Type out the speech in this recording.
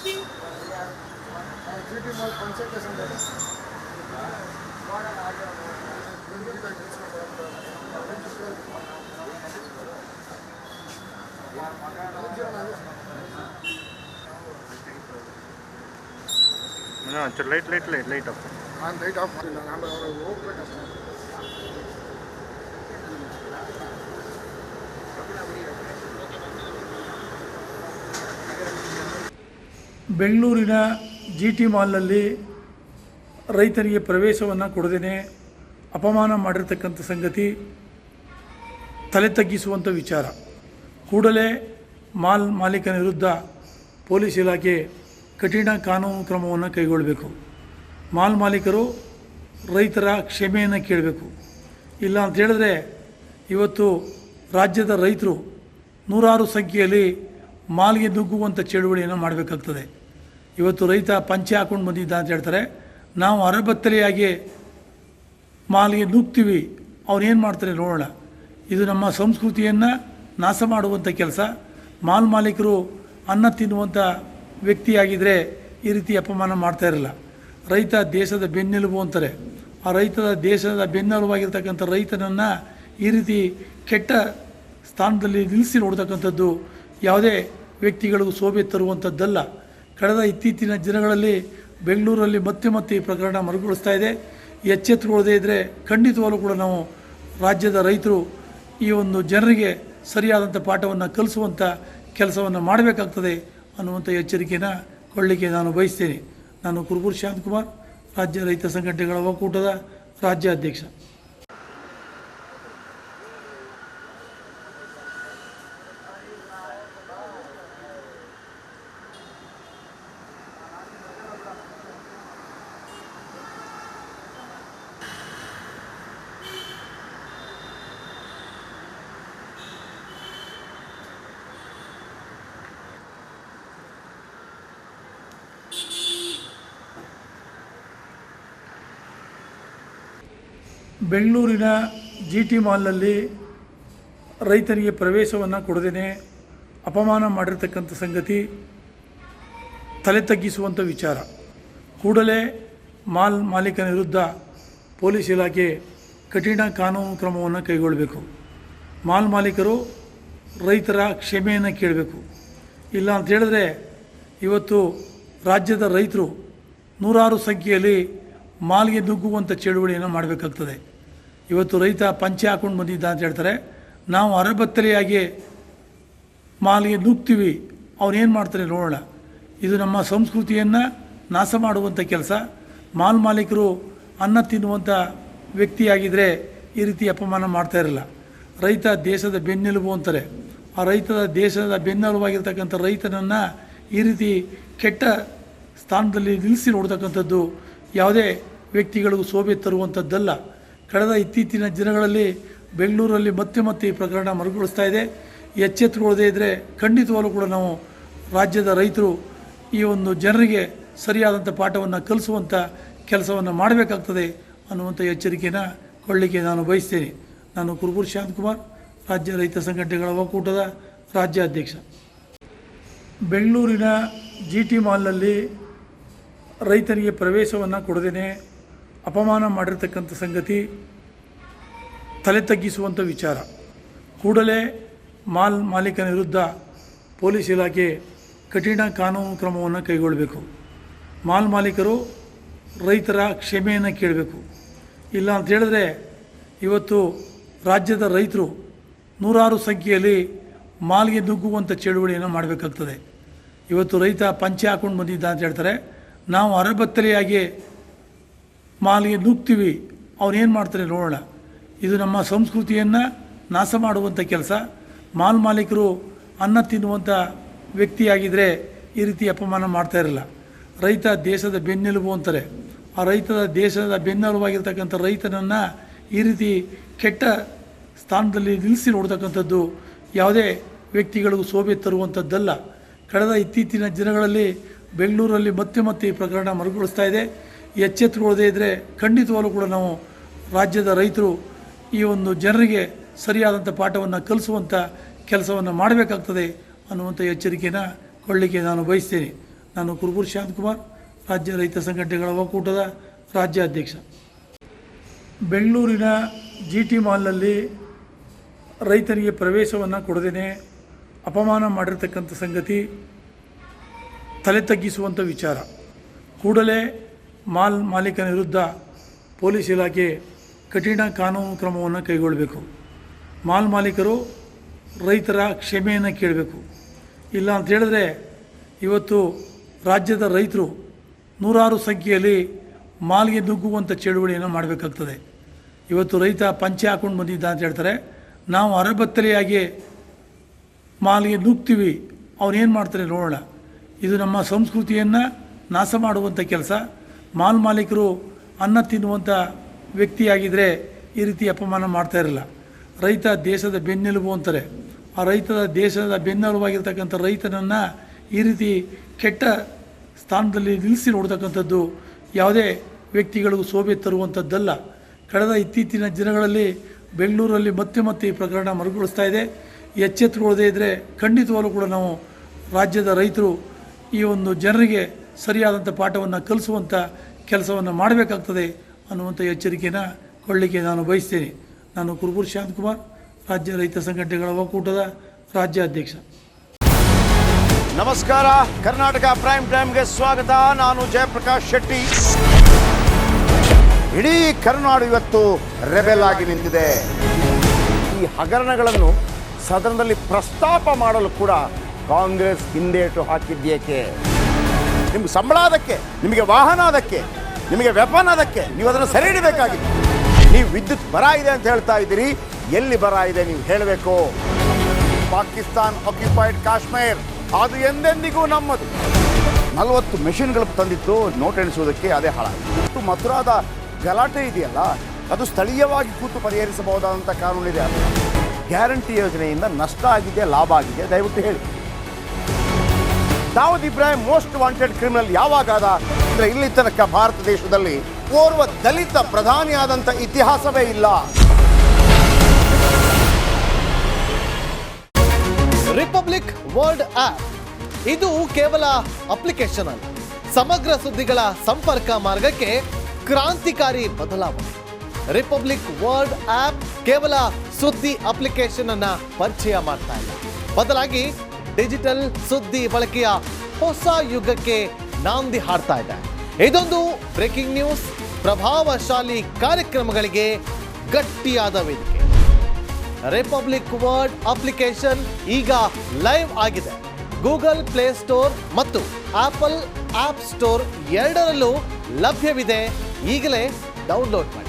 GT Mall panchayat ಸಂಘಟನೆ light off ನಾನು light off ಮಾಡಿಲ್ಲ, ನಾನು ಹೋಗ್ಬೇಕಷ್ಟೇ. ಬೆಂಗಳೂರಿನ GT ಮಾಲ್ನಲ್ಲಿ ರೈತರಿಗೆ ಪ್ರವೇಶವನ್ನು ಕೊಡದೇ ಅಪಮಾನ ಮಾಡಿರ್ತಕ್ಕಂಥ ಸಂಗತಿ ತಲೆ ತಗ್ಗಿಸುವಂಥ ವಿಚಾರ. ಕೂಡಲೇ ಮಾಲ್ ಮಾಲೀಕನ ವಿರುದ್ಧ ಪೊಲೀಸ್ ಇಲಾಖೆ ಕಠಿಣ ಕಾನೂನು ಕ್ರಮವನ್ನು ಕೈಗೊಳ್ಳಬೇಕು. ಮಾಲ್ ಮಾಲೀಕರು ರೈತರ ಕ್ಷಮೆಯನ್ನು ಕೇಳಬೇಕು. ಇಲ್ಲ ಅಂತ ಹೇಳಿದ್ರೆ ಇವತ್ತು ರಾಜ್ಯದ ರೈತರು ನೂರಾರು ಸಂಖ್ಯೆಯಲ್ಲಿ ಮಾಲ್ಗೆ ನುಗ್ಗುವಂಥ ಚಳುವಳಿಯನ್ನು ಮಾಡಬೇಕಾಗ್ತದೆ. ಇವತ್ತು ರೈತ ಪಂಚೆ ಹಾಕ್ಕೊಂಡು ಬಂದಿದ್ದ ಅಂತ ಹೇಳ್ತಾರೆ, ನಾವು ಅರಬತ್ತಲೆಯಾಗಿ ಮಾಲ್ಗೆ ನುಗ್ತೀವಿ, ಅವ್ರೇನು ಮಾಡ್ತಾರೆ ನೋಡೋಣ. ಇದು ನಮ್ಮ ಸಂಸ್ಕೃತಿಯನ್ನು ನಾಶ ಮಾಡುವಂಥ ಕೆಲಸ. ಮಾಲ್ ಮಾಲೀಕರು ಅನ್ನ ತಿನ್ನುವಂಥ ವ್ಯಕ್ತಿಯಾಗಿದ್ದರೆ ಈ ರೀತಿ ಅಪಮಾನ ಮಾಡ್ತಾ ಇರಲ್ಲ. ರೈತ ದೇಶದ ಬೆನ್ನೆಲುಬು ಅಂತಾರೆ. ಆ ದೇಶದ ಬೆನ್ನೆಲುಬಾಗಿರ್ತಕ್ಕಂಥ ರೈತನನ್ನು ಈ ರೀತಿ ಕೆಟ್ಟ ಸ್ಥಾನದಲ್ಲಿ ನಿಲ್ಲಿಸಿ ನೋಡ್ತಕ್ಕಂಥದ್ದು ಯಾವುದೇ ವ್ಯಕ್ತಿಗಳಿಗೂ ಶೋಭೆ ತರುವಂಥದ್ದಲ್ಲ. ಕಳೆದ ಇತ್ತೀಚಿನ ದಿನಗಳಲ್ಲಿ ಬೆಂಗಳೂರಲ್ಲಿ ಮತ್ತೆ ಈ ಪ್ರಕರಣ ಮರುಕಳಿಸ್ತಾ ಇದೆ. ಎಚ್ಚೆತ್ತುಕೊಳ್ಳದೇ ಇದ್ದರೆ ಖಂಡಿತವಾಗಲೂ ಕೂಡ ನಾವು ರಾಜ್ಯದ ರೈತರು ಈ ಒಂದು ಜನರಿಗೆ ಸರಿಯಾದಂಥ ಪಾಠವನ್ನು ಕಲಿಸುವಂಥ ಕೆಲಸವನ್ನು ಮಾಡಬೇಕಾಗ್ತದೆ ಅನ್ನುವಂಥ ಎಚ್ಚರಿಕೆಯನ್ನು ಕೊಡಲಿಕ್ಕೆ ನಾನು ಬಯಸ್ತೇನೆ. ನಾನು ಕುರುಬೂರು ಶಾಂತಕುಮಾರ್, ರಾಜ್ಯ ರೈತ ಸಂಘಟನೆಗಳ ಒಕ್ಕೂಟದ ರಾಜ್ಯಾಧ್ಯಕ್ಷ. ಬೆಂಗಳೂರಿನ GT ಮಾಲ್ನಲ್ಲಿ ರೈತರಿಗೆ ಪ್ರವೇಶವನ್ನು ಕೊಡದೇ ಅಪಮಾನ ಮಾಡಿರ್ತಕ್ಕಂಥ ಸಂಗತಿ ತಲೆ ತಗ್ಗಿಸುವಂಥ ವಿಚಾರ. ಕೂಡಲೇ ಮಾಲ್ ಮಾಲೀಕನ ವಿರುದ್ಧ ಪೊಲೀಸ್ ಇಲಾಖೆ ಕಠಿಣ ಕಾನೂನು ಕ್ರಮವನ್ನು ಕೈಗೊಳ್ಳಬೇಕು. ಮಾಲ್ ಮಾಲೀಕರು ರೈತರ ಕ್ಷಮೆಯನ್ನು ಕೇಳಬೇಕು. ಇಲ್ಲ ಅಂತ ಹೇಳಿದ್ರೆ ಇವತ್ತು ರಾಜ್ಯದ ರೈತರು ನೂರಾರು ಸಂಖ್ಯೆಯಲ್ಲಿ ಮಾಲ್ಗೆ ನುಗ್ಗುವಂಥ ಚಳುವಳಿಯನ್ನು ಮಾಡಬೇಕಾಗ್ತದೆ. ಇವತ್ತು ರೈತ ಪಂಚೆ ಹಾಕ್ಕೊಂಡು ಬಂದಿದ್ದ ಅಂತ ಹೇಳ್ತಾರೆ, ನಾವು ಅರಬತ್ತಲೆಯಾಗಿ ಮಾಲ್ಗೆ ನುಗ್ತೀವಿ, ಅವ್ರೇನು ಮಾಡ್ತಾರೆ ನೋಡೋಣ. ಇದು ನಮ್ಮ ಸಂಸ್ಕೃತಿಯನ್ನು ನಾಶ ಮಾಡುವಂಥ ಕೆಲಸ. ಮಾಲ್ ಮಾಲೀಕರು ಅನ್ನ ತಿನ್ನುವಂಥ ವ್ಯಕ್ತಿಯಾಗಿದ್ದರೆ ಈ ರೀತಿ ಅಪಮಾನ ಮಾಡ್ತಾ ಇರಲ್ಲ. ರೈತ ದೇಶದ ಬೆನ್ನೆಲುಬು ಅಂತಾರೆ. ಆ ದೇಶದ ಬೆನ್ನೆಲುಬಾಗಿರ್ತಕ್ಕಂಥ ರೈತನನ್ನು ಈ ರೀತಿ ಕೆಟ್ಟ ಸ್ಥಾನದಲ್ಲಿ ನಿಲ್ಲಿಸಿ ನೋಡ್ತಕ್ಕಂಥದ್ದು ಯಾವುದೇ ವ್ಯಕ್ತಿಗಳಿಗೂ ಶೋಭೆ ತರುವಂಥದ್ದಲ್ಲ. ಕಳೆದ ಇತ್ತೀಚಿನ ದಿನಗಳಲ್ಲಿ ಬೆಂಗಳೂರಲ್ಲಿ ಮತ್ತೆ ಈ ಪ್ರಕರಣ ಮರುಕಳಿಸ್ತಾ ಇದೆ. ಎಚ್ಚೆತ್ತುಕೊಳ್ಳದೇ ಇದ್ದರೆ ಖಂಡಿತವಾಗಲೂ ಕೂಡ ನಾವು ರಾಜ್ಯದ ರೈತರು ಈ ಒಂದು ಜನರಿಗೆ ಸರಿಯಾದಂಥ ಪಾಠವನ್ನು ಕಲಿಸುವಂಥ ಕೆಲಸವನ್ನು ಮಾಡಬೇಕಾಗ್ತದೆ ಅನ್ನುವಂಥ ಎಚ್ಚರಿಕೆಯನ್ನು ಕೊಡಲಿಕ್ಕೆ ನಾನು ಬಯಸ್ತೇನೆ. ನಾನು ಕುರುಬೂರು ಶಾಂತಕುಮಾರ್, ರಾಜ್ಯ ರೈತ ಸಂಘಟನೆಗಳ ಒಕ್ಕೂಟದ ರಾಜ್ಯಾಧ್ಯಕ್ಷ. ಬೆಂಗಳೂರಿನ GT ಮಾಲ್ನಲ್ಲಿ ರೈತರಿಗೆ ಪ್ರವೇಶವನ್ನು ಕೊಡದೇ ಅಪಮಾನ ಮಾಡಿರ್ತಕ್ಕಂಥ ಸಂಗತಿ ತಲೆ ತಗ್ಗಿಸುವಂಥ ವಿಚಾರ. ಕೂಡಲೇ ಮಾಲ್ ಮಾಲೀಕನ ವಿರುದ್ಧ ಪೊಲೀಸ್ ಇಲಾಖೆ ಕಠಿಣ ಕಾನೂನು ಕ್ರಮವನ್ನು ಕೈಗೊಳ್ಳಬೇಕು. ಮಾಲ್ ಮಾಲೀಕರು ರೈತರ ಕ್ಷಮೆಯನ್ನು ಕೇಳಬೇಕು. ಇಲ್ಲ ಅಂತ ಹೇಳಿದ್ರೆ ಇವತ್ತು ರಾಜ್ಯದ ರೈತರು ನೂರಾರು ಸಂಖ್ಯೆಯಲ್ಲಿ ಮಾಲ್ಗೆ ನುಗ್ಗುವಂಥ ಚಳುವಳಿಯನ್ನು ಮಾಡಬೇಕಾಗ್ತದೆ. ಇವತ್ತು ರೈತ ಪಂಚೆ ಹಾಕ್ಕೊಂಡು ಬಂದಿದ್ದ ಅಂತ ಹೇಳ್ತಾರೆ, ನಾವು ಅರಬತ್ತಲೆಯಾಗಿ ಮಾಲ್ಗೆ ನುಗ್ತೀವಿ, ಅವ್ರೇನು ಮಾಡ್ತಾರೆ ನೋಡೋಣ. ಇದು ನಮ್ಮ ಸಂಸ್ಕೃತಿಯನ್ನು ನಾಶ ಮಾಡುವಂಥ ಕೆಲಸ. ಮಾಲ್ ಮಾಲೀಕರು ಅನ್ನ ತಿನ್ನುವಂಥ ವ್ಯಕ್ತಿಯಾಗಿದ್ದರೆ ಈ ರೀತಿ ಅಪಮಾನ ಮಾಡ್ತಾ ಇರಲ್ಲ. ರೈತ ದೇಶದ ಬೆನ್ನೆಲುಬು ಅಂತಾರೆ. ಆ ದೇಶದ ಬೆನ್ನೆಲುಬಾಗಿರ್ತಕ್ಕಂಥ ರೈತನನ್ನು ಈ ರೀತಿ ಕೆಟ್ಟ ಸ್ಥಾನದಲ್ಲಿ ನಿಲ್ಲಿಸಿ ನೋಡ್ತಕ್ಕಂಥದ್ದು ಯಾವುದೇ ವ್ಯಕ್ತಿಗಳಿಗೂ ಶೋಭೆ ತರುವಂಥದ್ದಲ್ಲ. ಕಳೆದ ಇತ್ತೀಚಿನ ದಿನಗಳಲ್ಲಿ ಬೆಂಗಳೂರಲ್ಲಿ ಮತ್ತೆ ಈ ಪ್ರಕರಣ ಮರುಕಳಿಸ್ತಾ ಇದೆ. ಎಚ್ಚೆತ್ತುಕೊಳ್ಳದೇ ಇದ್ದರೆ ಖಂಡಿತವಾಗಲೂ ಕೂಡ ನಾವು ರಾಜ್ಯದ ರೈತರು ಈ ಒಂದು ಜನರಿಗೆ ಸರಿಯಾದಂಥ ಪಾಠವನ್ನು ಕಲಿಸುವಂಥ ಕೆಲಸವನ್ನು ಮಾಡಬೇಕಾಗ್ತದೆ ಅನ್ನುವಂಥ ಎಚ್ಚರಿಕೆಯನ್ನು ಕೊಡಲಿಕ್ಕೆ ನಾನು ಬಯಸ್ತೇನೆ. ನಾನು ಕುರುಬೂರು ಶಾಂತಕುಮಾರ್, ರಾಜ್ಯ ರೈತ ಸಂಘಟನೆಗಳ ಒಕ್ಕೂಟದ ರಾಜ್ಯ ಅಧ್ಯಕ್ಷ. ಬೆಂಗಳೂರಿನ GT ಮಾಲ್ನಲ್ಲಿ ರೈತರಿಗೆ ಪ್ರವೇಶವನ್ನು ಕೊಡದೇ ಅಪಮಾನ ಮಾಡಿರ್ತಕ್ಕಂಥ ಸಂಗತಿ ತಲೆ ತಗ್ಗಿಸುವಂಥ ವಿಚಾರ. ಕೂಡಲೇ ಮಾಲ್ ಮಾಲೀಕನ ವಿರುದ್ಧ ಪೊಲೀಸ್ ಇಲಾಖೆ ಕಠಿಣ ಕಾನೂನು ಕ್ರಮವನ್ನು ಕೈಗೊಳ್ಳಬೇಕು. ಮಾಲ್ ಮಾಲೀಕರು ರೈತರ ಕ್ಷಮೆಯನ್ನು ಕೇಳಬೇಕು. ಇಲ್ಲ ಅಂತ ಹೇಳಿದ್ರೆ ಇವತ್ತು ರಾಜ್ಯದ ರೈತರು ನೂರಾರು ಸಂಖ್ಯೆಯಲ್ಲಿ ಮಾಲ್ಗೆ ನುಗ್ಗುವಂಥ ಚಳುವಳಿಯನ್ನು ಮಾಡಬೇಕಾಗ್ತದೆ. ಇವತ್ತು ರೈತ ಪಂಚೆ ಹಾಕ್ಕೊಂಡು ಬಂದಿದ್ದ ಅಂತ ಹೇಳ್ತಾರೆ, ನಾವು ಅರಬತ್ತಲೆಯಾಗಿ ಮಾಲ್ಗೆ ನುಗ್ತೀವಿ, ಅವನೇನು ಮಾಡ್ತಾರೆ ನೋಡೋಣ. ಇದು ನಮ್ಮ ಸಂಸ್ಕೃತಿಯನ್ನು ನಾಶ ಮಾಡುವಂಥ ಕೆಲಸ. ಮಾಲ್ ಮಾಲೀಕರು ಅನ್ನ ತಿನ್ನುವಂಥ ವ್ಯಕ್ತಿಯಾಗಿದ್ದರೆ ಈ ರೀತಿ ಅಪಮಾನ ಮಾಡ್ತಾ ಇರಲ್ಲ. ರೈತ ದೇಶದ ಬೆನ್ನೆಲುಬು ಅಂತಾರೆ. ಆ ದೇಶದ ಬೆನ್ನೆಲುಬಾಗಿರ್ತಕ್ಕಂಥ ರೈತನನ್ನು ಈ ರೀತಿ ಕೆಟ್ಟ ಸ್ಥಾನದಲ್ಲಿ ನಿಲ್ಲಿಸಿ ನೋಡ್ತಕ್ಕಂಥದ್ದು ಯಾವುದೇ ವ್ಯಕ್ತಿಗಳಿಗೂ ಶೋಭೆ ತರುವಂಥದ್ದಲ್ಲ. ಕಳೆದ ಇತ್ತೀಚಿನ ದಿನಗಳಲ್ಲಿ ಬೆಂಗಳೂರಲ್ಲಿ ಮತ್ತೆ ಈ ಪ್ರಕರಣ ಮರುಕಳಿಸ್ತಾ ಇದೆ. ಎಚ್ಚೆತ್ತುಕೊಳ್ಳದೇ ಇದ್ದರೆ ಖಂಡಿತವಾಗಲೂ ಕೂಡ ನಾವು ರಾಜ್ಯದ ರೈತರು ಈ ಒಂದು ಜನರಿಗೆ ಸರಿಯಾದಂಥ ಪಾಠವನ್ನು ಕಲಿಸುವಂಥ ಕೆಲಸವನ್ನು ಮಾಡಬೇಕಾಗ್ತದೆ ಅನ್ನುವಂಥ ಎಚ್ಚರಿಕೆಯನ್ನು ಕೊಡಲಿಕ್ಕೆ ನಾನು ಬಯಸ್ತೇನೆ. ನಾನು ಕುರುಬೂರು ಶಾಂತಕುಮಾರ್, ರಾಜ್ಯ ರೈತ ಸಂಘಟನೆಗಳ ಒಕ್ಕೂಟದ ರಾಜ್ಯ ಅಧ್ಯಕ್ಷ. ನಮಸ್ಕಾರ, ಕರ್ನಾಟಕ ಪ್ರೈಮ್ ಟೈಮ್ಗೆ ಸ್ವಾಗತ. ನಾನು ಜಯಪ್ರಕಾಶ್ ಶೆಟ್ಟಿ. ಇಡೀ ಕರ್ನಾಡು ಇವತ್ತು ರೆಬೆಲ್ ಆಗಿ ನಿಂತಿದೆ. ಈ ಹಗರಣಗಳನ್ನು ಸದನದಲ್ಲಿ ಪ್ರಸ್ತಾಪ ಮಾಡಲು ಕೂಡ ಕಾಂಗ್ರೆಸ್ ಹಿಂದೇಟು ಹಾಕಿದ್ದೇಕೆ? ನಿಮ್ಗೆ ಸಂಬಳ ಅದಕ್ಕೆ, ನಿಮಗೆ ವಾಹನ ಅದಕ್ಕೆ, ನಿಮಗೆ ವೆಪನ್ ಅದಕ್ಕೆ, ನೀವು ಅದನ್ನು ಸೆರೆ ಹಿಡಿಬೇಕಾಗಿತ್ತು. ನೀವು ವಿದ್ಯುತ್ ಬರ ಇದೆ ಅಂತ ಹೇಳ್ತಾ ಇದ್ದೀರಿ, ಎಲ್ಲಿ ಬರ ಇದೆ ನೀವು ಹೇಳಬೇಕು. ಪಾಕಿಸ್ತಾನ್ ಆಕ್ಯುಪೈಡ್ ಕಾಶ್ಮೀರ್ ಅದು ಎಂದೆಂದಿಗೂ ನಮ್ಮದು. 40 ಮೆಷಿನ್ಗಳು ತಂದಿತ್ತು ನೋಟ್ ಎಣಿಸುವುದಕ್ಕೆ, ಅದೇ ಹಾಳಾಯಿತು. ಮಥುರಾದ ಗಲಾಟೆ ಇದೆಯಲ್ಲ, ಅದು ಸ್ಥಳೀಯವಾಗಿ ಕೂತು ಪರಿಹರಿಸಬಹುದಾದಂಥ ಕಾನೂನಿದೆ. ಅದು ಗ್ಯಾರಂಟಿ ಯೋಜನೆಯಿಂದ ನಷ್ಟ ಆಗಿದೆ, ಲಾಭ ಆಗಿದೆ, ದಯವಿಟ್ಟು ಹೇಳಿ. Dawood Ibrahim most wanted criminal ಯಾವಾಗಾದ ಅಂದರೆ ಇಲ್ಲಿ ತನಕ ಭಾರತ ದೇಶದಲ್ಲಿ ಓರ್ವ ದಲಿತ ಪ್ರಧಾನಿಯಾದಂಥ ಇತಿಹಾಸವೇ ಇಲ್ಲ. ರಿಪಬ್ಲಿಕ್ ವರ್ಲ್ಡ್ ಆಪ್ ಇದು ಕೇವಲ ಅಪ್ಲಿಕೇಶನ್ ಅಲ್ಲ, ಸಮಗ್ರ ಸುದ್ದಿಗಳ ಸಂಪರ್ಕ ಮಾರ್ಗಕ್ಕೆ ಕ್ರಾಂತಿಕಾರಿ ಬದಲಾವಣೆ. ರಿಪಬ್ಲಿಕ್ ವರ್ಲ್ಡ್ ಆಪ್ ಕೇವಲ ಸುದ್ದಿ ಅಪ್ಲಿಕೇಶನ್ ಅನ್ನ ಪರಿಚಯ ಮಾಡ್ತಾ ಇಲ್ಲ, ಬದಲಾಗಿ ಡಿಜಿಟಲ್ ಸುದ್ದಿ ಬಳಕೆಯ ಹೊಸ ಯುಗಕ್ಕೆ ನಾಂದಿ ಹಾಡ್ತಾ ಇದೆ. ಇದೊಂದು ಬ್ರೇಕಿಂಗ್ ನ್ಯೂಸ್, ಪ್ರಭಾವಶಾಲಿ ಕಾರ್ಯಕ್ರಮಗಳಿಗೆ ಗಟ್ಟಿಯಾದ ವೇದಿಕೆ. ರಿಪಬ್ಲಿಕ್ ವರ್ಲ್ಡ್ ಅಪ್ಲಿಕೇಶನ್ ಈಗ ಲೈವ್ ಆಗಿದೆ. ಗೂಗಲ್ ಪ್ಲೇ ಸ್ಟೋರ್ ಮತ್ತು ಆಪಲ್ ಆಪ್ ಸ್ಟೋರ್ ಎರಡರಲ್ಲೂ ಲಭ್ಯವಿದೆ. ಈಗಲೇ ಡೌನ್ಲೋಡ್ ಮಾಡಿ.